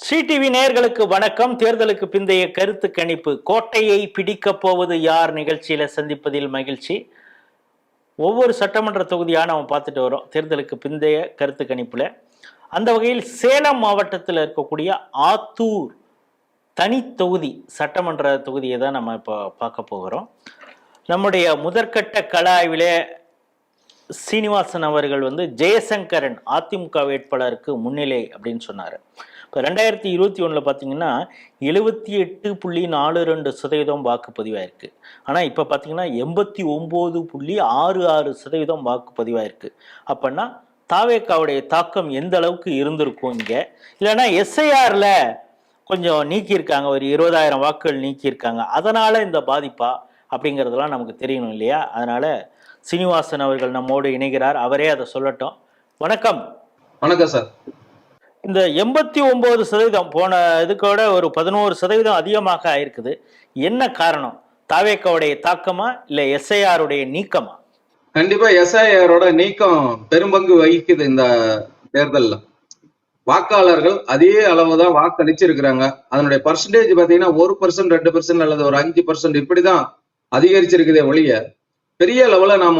Sri TV நேயர்களுக்கு வணக்கம். தேர்தலுக்கு பிந்தைய கருத்து கணிப்பு, கோட்டையை பிடிக்க போவது யார் நிகழ்ச்சியில சந்திப்பதில் மகிழ்ச்சி. ஒவ்வொரு சட்டமன்ற தொகுதியா நம்ம பார்த்துட்டு வரோம் தேர்தலுக்கு பிந்தைய கருத்து கணிப்புல. அந்த வகையில் சேலம் மாவட்டத்தில் இருக்கக்கூடிய ஆத்தூர் தனி தொகுதி சட்டமன்ற தொகுதியை தான் நம்ம இப்போ பார்க்க போகிறோம். நம்முடைய முதற்கட்ட கள ஆய்விலே சீனிவாசன் அவர்கள் ஜெயசங்கரன் அதிமுக வேட்பாளருக்கு முன்னிலை அப்படின்னு சொன்னார். இப்போ 2021 பார்த்தீங்கன்னா 78.42% வாக்குப்பதிவாயிருக்கு. ஆனால் இப்போ பார்த்தீங்கன்னா 89.66% வாக்குப்பதிவாயிருக்கு. அப்படின்னா தாவேக்காவுடைய தாக்கம் எந்த அளவுக்கு இருந்திருக்கும் இங்கே. இல்லைன்னா எஸ்ஐஆரில் கொஞ்சம் நீக்கியிருக்காங்க, ஒரு 20,000 வாக்குகள் நீக்கியிருக்காங்க, அதனால் இந்த பாதிப்பா அப்படிங்கிறதெல்லாம் நமக்கு தெரியணும் இல்லையா? அதனால் சீனிவாசன் அவர்கள் நம்மோடு இணைகிறார். அவரே அதை சொல்லட்டும். வணக்கம். வணக்கம் சார். இந்த 89% போன இதுக்கோட ஒரு 11% அதிகமாக ஆயிருக்குது. என்ன காரணம்? தாவேக்காவுடைய தாக்கமா இல்ல எஸ்ஐஆருடைய நீக்கமா? கண்டிப்பா எஸ்ஐஆரோட நீக்கம் பெரும்பங்கு வகிக்குது இந்த தேர்தல்ல. வாக்காளர்கள் அதே அளவுதான் வாக்களிச்சிருக்கிறாங்க. அதனுடைய பர்சன்டேஜ் பாத்தீங்கன்னா 1%, 2% அல்லது ஒரு 5% இப்படிதான் அதிகரிச்சிருக்குதே ஒழிய பெரிய லெவல நாம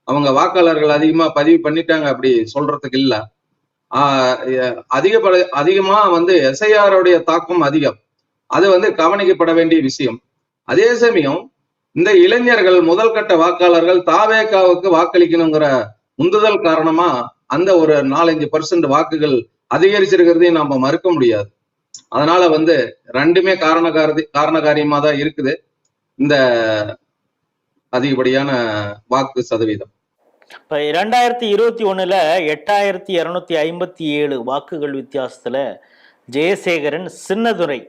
அவங்க வாக்காளர்கள் அதிகமா பதிவு பண்ணிட்டாங்க அப்படி சொல்றதுக்கு இல்ல. அதிகமா எஸ்ஐஆருடைய தாக்கம் அதிகம். அது கவனிக்கப்பட வேண்டிய விஷயம். அதே சமயம் இந்த இளைஞர்கள் முதல் கட்ட வாக்காளர்கள் தாவேக்காவுக்கு வாக்களிக்கணுங்கிற உந்துதல் காரணமா அந்த ஒரு 4-5% வாக்குகள் அதிகரிச்சிருக்கிறதையும் நாம மறுக்க முடியாது. அதனால ரெண்டுமே காரணகாரியமா தான் இருக்குது இந்த அதிகப்படியான வாக்கு சதவீதம். இப்போ 2021 8,257 வாக்குகள் வித்தியாசத்துல ஜெயசேகரன் சின்னதுரை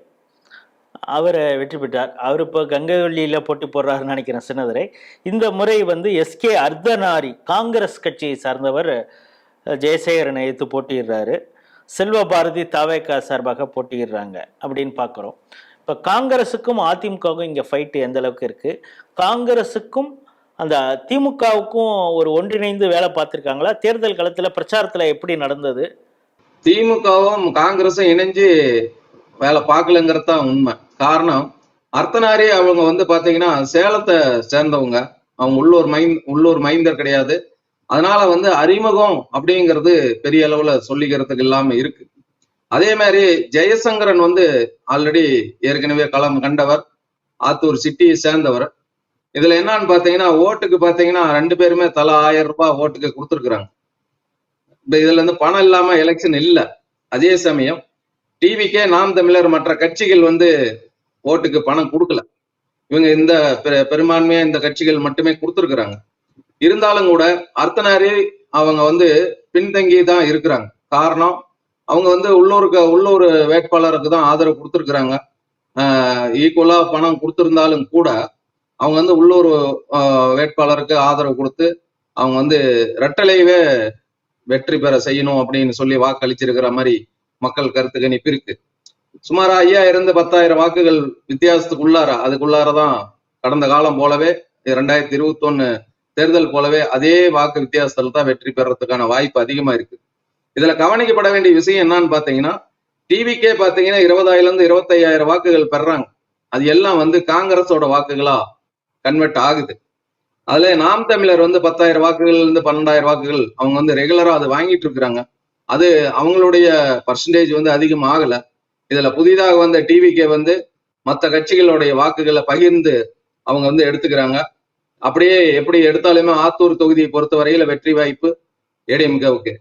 அவரை வெற்றி பெற்றார். அவர் இப்போ கங்கைவள்ளியில போட்டி போடுறாருன்னு நினைக்கிறேன் சின்னதுரை. இந்த முறை எஸ்கே அர்த்தநாரி காங்கிரஸ் கட்சியை சார்ந்தவர் ஜெயசேகரனை எடுத்து போட்டிடுறாரு. செல்வ பாரதி தாவேக்கா சார்பாக போட்டிடுறாங்க அப்படின்னு பார்க்குறோம். இப்போ காங்கிரஸுக்கும் அதிமுகவுக்கும் இங்கே ஃபைட்டு எந்த அளவுக்கு இருக்கு? காங்கிரஸுக்கும் அந்த திமுகவுக்கும் ஒரு ஒன்றிணைந்து வேலை பார்த்திருக்காங்களா? தேர்தல் களத்துல பிரச்சாரத்துல எப்படி நடந்தது? திமுகவும் காங்கிரஸும் இணைஞ்சு வேலை பார்க்கலங்கிறது தான் உண்மை. காரணம், அர்த்தநாரி அவங்க பாத்தீங்கன்னா சேலத்தை சேர்ந்தவங்க, அவங்க உள்ளூர் மைந்தர் கிடையாது. அதனால அறிமுகம் அப்படிங்கிறது பெரிய அளவுல சொல்லிக்கிறதுக்கு இல்லாம இருக்கு. அதே மாதிரி ஜெயசங்கரன் ஆல்ரெடி ஏற்கனவே களம் கண்டவர், ஆத்தூர் சிட்டியை சேர்ந்தவர். இதுல என்னன்னு பாத்தீங்கன்னா ஓட்டுக்கு பாத்தீங்கன்னா 2 பேருமே தலா 1000 ரூபாய் ஓட்டுக்கு கொடுத்துருக்குறாங்க. இப்ப இதுல பணம் இல்லாம எலெக்ஷன் இல்ல. அதே சமயம் டிவிக்கே நாம் தமிழர் மற்ற கட்சிகள் ஓட்டுக்கு பணம் கொடுக்கல. இவங்க இந்த பெரும்பான்மையா இந்த கட்சிகள் மட்டுமே கொடுத்துருக்குறாங்க. இருந்தாலும் கூட அர்த்தநாரி அவங்க பின்தங்கி தான் இருக்கிறாங்க. காரணம், அவங்க உள்ளூர் வேட்பாளருக்கு தான் ஆதரவு கொடுத்துருக்குறாங்க. ஈக்குவலா பணம் கொடுத்திருந்தாலும் கூட அவங்க உள்ளூர் வேட்பாளருக்கு ஆதரவு கொடுத்து அவங்க ரெட்டலையவே வெற்றி பெற செய்யணும் அப்படின்னு சொல்லி வாக்களிச்சிருக்கிற மாதிரி மக்கள் கருத்து கணிப்பு இருக்கு. சுமார் 5000-10,000 வாக்குகள் அதுக்குள்ளாரதான் கடந்த காலம் போலவே 2021 தேர்தல் போலவே அதே வாக்கு வித்தியாசத்துல தான் வெற்றி பெறறதுக்கான வாய்ப்பு அதிகமா இருக்கு. இதுல கவனிக்கப்பட வேண்டிய விஷயம் என்னன்னு பாத்தீங்கன்னா, டிவிக்கே பாத்தீங்கன்னா 20,000-25,000 வாக்குகள் பெறாங்க. அது எல்லாம் காங்கிரஸோட வாக்குகளா கன்வெர்ட் ஆகுது. அதுல நாம் தமிழர் 10,000 வாக்குகள் 12,000 வாக்குகள் அவங்க ரெகுலரா அதை வாங்கிட்டு இருக்கிறாங்க. அது அவங்களுடைய பர்சன்டேஜ் அதிகம் ஆகல. இதுல புதிதாக டிவிக்கே மற்ற கட்சிகளுடைய வாக்குகளை பகிர்ந்து அவங்க எடுத்துக்கிறாங்க. அப்படியே எப்படி எடுத்தாலுமே ஆத்தூர் தொகுதியை பொறுத்த வரையில வெற்றி வாய்ப்பு ஏடிஎம்கேவுக்கு.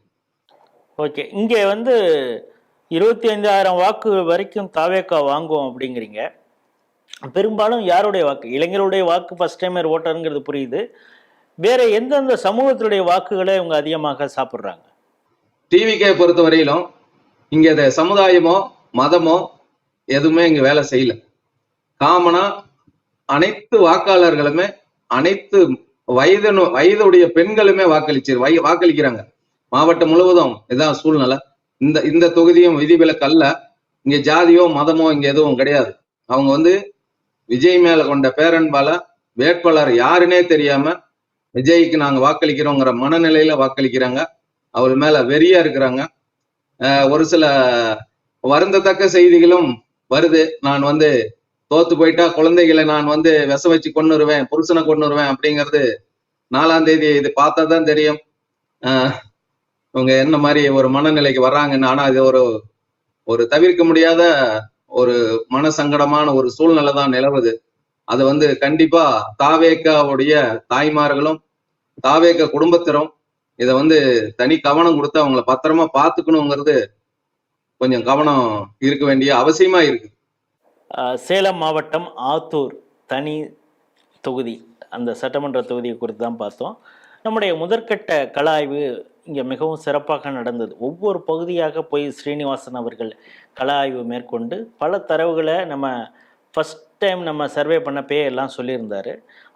ஓகே, இங்க 25,000 வாக்கு வரைக்கும் தாவேக்கா வாங்குவோம் அப்படிங்கிறீங்க. பெரும்பாலும் யாருடைய வாக்கு? இளைஞருடைய வாக்கு, ஃபர்ஸ்ட் டைமர் ஓட்டருங்கிறது புரியுது. வேற எந்தெந்த சமூகத்தினுடைய வாக்குகளை இவங்க அதிகமாக சாப்பிட்றாங்க? டிவிக்கே பொறுத்த வரையிலும் இங்க சமுதாயமோ மதமோ எதுவுமே இங்க வேலை செய்யல. காமனா அனைத்து வாக்காளர்களுமே, அனைத்து வயதுடைய பெண்களுமே வாக்களிக்கிறாங்க. மாவட்டம் முழுவதும் இதுதான் சூழ்நிலை. இந்த தொகுதியும் விதிவிலக்கு அல்ல. இங்க ஜாதியோ மதமோ இங்க எதுவும் கிடையாது. அவங்க விஜய் மேல கொண்ட பேரன்பால வேட்பாளர் யாருன்னே தெரியாம விஜய்க்கு நாங்க வாக்களிக்கிறோங்கிற மனநிலையில வாக்களிக்கிறாங்க. அவர் மேல வெறியா இருக்கிறாங்க. ஒரு சில வருந்தத்தக்க செய்திகளும் வருது. நான் வந்து தோத்து போயிட்டா குழந்தைகளை நான் வந்து விச வச்சு கொன்னுருவேன், புருஷனை கொன்னுருவேன் அப்படிங்கிறது 4ஆம் தேதி இது பார்த்தா தான் தெரியும். இவங்க என்ன மாதிரி ஒரு மனநிலைக்கு வர்றாங்கன்னு. ஆனா இது ஒரு ஒரு தவிர்க்க முடியாத ஒரு மன சங்கடமான ஒரு சூழ்நிலை தான் நிலவுது. அது வந்து கண்டிப்பா தாவேக்காவுடைய தாய்மார்களும் தாவேக்க குடும்பத்தினரும் இதை வந்து தனி கவனம் கொடுத்து அவங்கள பத்திரமா பார்த்துக்கணுங்கிறது கொஞ்சம் கவனம் இருக்க வேண்டிய அவசியமா இருக்கு. சேலம் மாவட்டம் ஆத்தூர் தனி தொகுதி, அந்த சட்டமன்ற தொகுதியை குறித்து தான் பார்த்தோம். நம்முடைய முதற்கட்ட கள ஆய்வு இங்கே மிகவும் சிறப்பாக நடந்தது. ஒவ்வொரு பகுதியாக போய் ஸ்ரீனிவாசன் அவர்கள் கள ஆய்வு மேற்கொண்டு பல தரவுகளை நம்ம ஃபஸ்ட் டைம் நம்ம சர்வே பண்ணப்பே எல்லாம் சொல்லியிருந்தார்.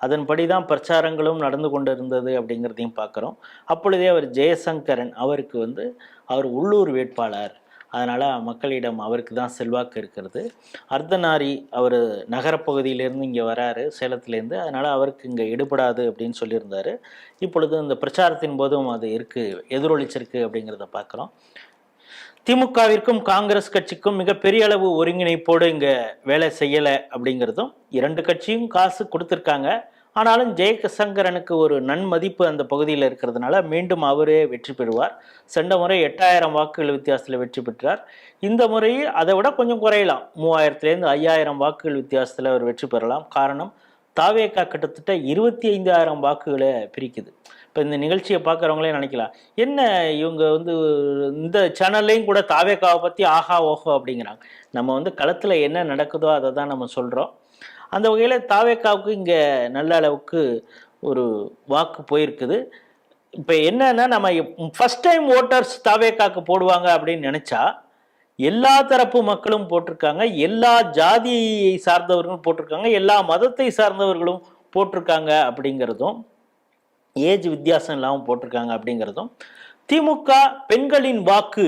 அதன்படி தான் பிரச்சாரங்களும் நடந்து கொண்டு இருந்தது அப்படிங்கிறதையும் பார்க்குறோம். அப்பொழுதே அவர் ஜெயசங்கரன் அவருக்கு வந்து அவர் உள்ளூர் வேட்பாளர், அதனால் மக்களிடம் அவருக்கு தான் செல்வாக்கு இருக்கிறது. அர்த்தநாரி அவர் நகரப்பகுதியிலேருந்து இங்கே வராரு, சேலத்துலேருந்து, அதனால் அவருக்கு இங்கே எடுபடாது அப்படின்னு சொல்லியிருந்தார். இப்பொழுது இந்த பிரச்சாரத்தின் போதும் அது எதிரொலிச்சிருக்கு அப்படிங்கிறத பார்க்குறோம். திமுகவிற்கும் காங்கிரஸ் கட்சிக்கும் மிகப்பெரிய அளவு ஒருங்கிணைப்போடு இங்கே வேலை செய்யலை அப்படிங்கிறதும், 2 கட்சியும் காசு கொடுத்துருக்காங்க, ஆனாலும் ஜெயசங்கரனுக்கு ஒரு நன்மதிப்பு அந்த பகுதியில் இருக்கிறதுனால மீண்டும் அவரே வெற்றி பெறுவார். சென்ற முறை 8000 வாக்குகள் வித்தியாசத்தில் வெற்றி பெற்றார். இந்த முறை அதை விட கொஞ்சம் குறையலாம், 3000லேருந்து 5000 வாக்குகள் வித்தியாசத்தில் அவர் வெற்றி பெறலாம். காரணம், தாவேகா கிட்டத்தட்ட 25,000 வாக்குகளை பிரிக்குது. இப்போ இந்த நிகழ்ச்சியை பார்க்குறவங்களே நினைக்கலாம், என்ன இவங்க வந்து இந்த சேனல்லையும் கூட தாவேகாவை பற்றி ஆஹா ஓஹோ அப்படிங்கிறாங்க. நம்ம வந்து களத்தில் என்ன நடக்குதோ அதை தான் நம்ம சொல்கிறோம். அந்த வகையில் தாவேகாவுக்கு இங்கே நல்ல அளவுக்கு ஒரு வாக்கு போயிருக்குது. இப்போ என்னன்னா, நம்ம ஃபஸ்ட் டைம் ஓட்டர்ஸ் தாவேகாவுக்கு போடுவாங்க அப்படின்னு நினச்சா எல்லா தரப்பு மக்களும் போட்டிருக்காங்க, எல்லா ஜாதியை சார்ந்தவர்களும் போட்டிருக்காங்க, எல்லா மதத்தை சார்ந்தவர்களும் போட்டிருக்காங்க அப்படிங்கிறதும், ஏஜ் வித்தியாசம் இல்லாமல் போட்டிருக்காங்க அப்படிங்கிறதும், திமுக பெண்களின் வாக்கு,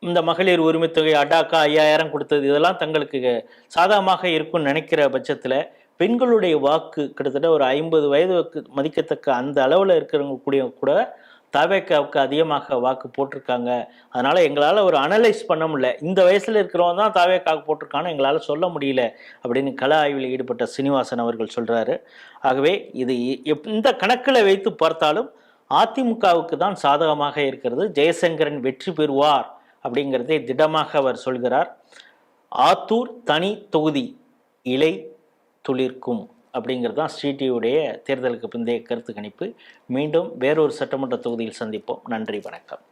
இந்த மகளிர் உரிமை தொகை அடாக்கா 5000 கொடுத்தது, இதெல்லாம் தங்களுக்கு சாதகமாக இருக்கும்னு நினைக்கிற பட்சத்தில் பெண்களுடைய வாக்கு கிட்டத்தட்ட ஒரு 50 வயதுக்கு மதிக்கத்தக்க அந்த அளவில் இருக்கிறவங்க கூட தவேகாவுக்கு அதிகமாக வாக்கு போட்டிருக்காங்க. அதனால எங்களால் ஒரு அனலைஸ் பண்ண முடியல, இந்த வயசில் இருக்கிறவங்க தான் தவேகாவுக்கு போட்டிருக்கான்னு எங்களால் சொல்ல முடியல அப்படின்னு கள ஆய்வில் ஈடுபட்ட சீனிவாசன் அவர்கள் சொல்றாரு. ஆகவே இது இந்த கணக்கில் வைத்து பார்த்தாலும் அதிமுகவுக்கு தான் சாதகமாக இருக்கிறது. ஜெயசங்கரன் வெற்றி பெறுவார் அப்படிங்கிறதை திடமாக அவர் சொல்கிறார். ஆத்தூர் தனி தொகுதி இலை துளிர்க்கும் அப்படிங்கிறது தான் ஸ்ரீடிவியுடைய தேர்தலுக்கு பிந்தைய கருத்து கணிப்பு. மீண்டும் வேறொரு சட்டமன்ற தொகுதியில் சந்திப்போம். நன்றி, வணக்கம்.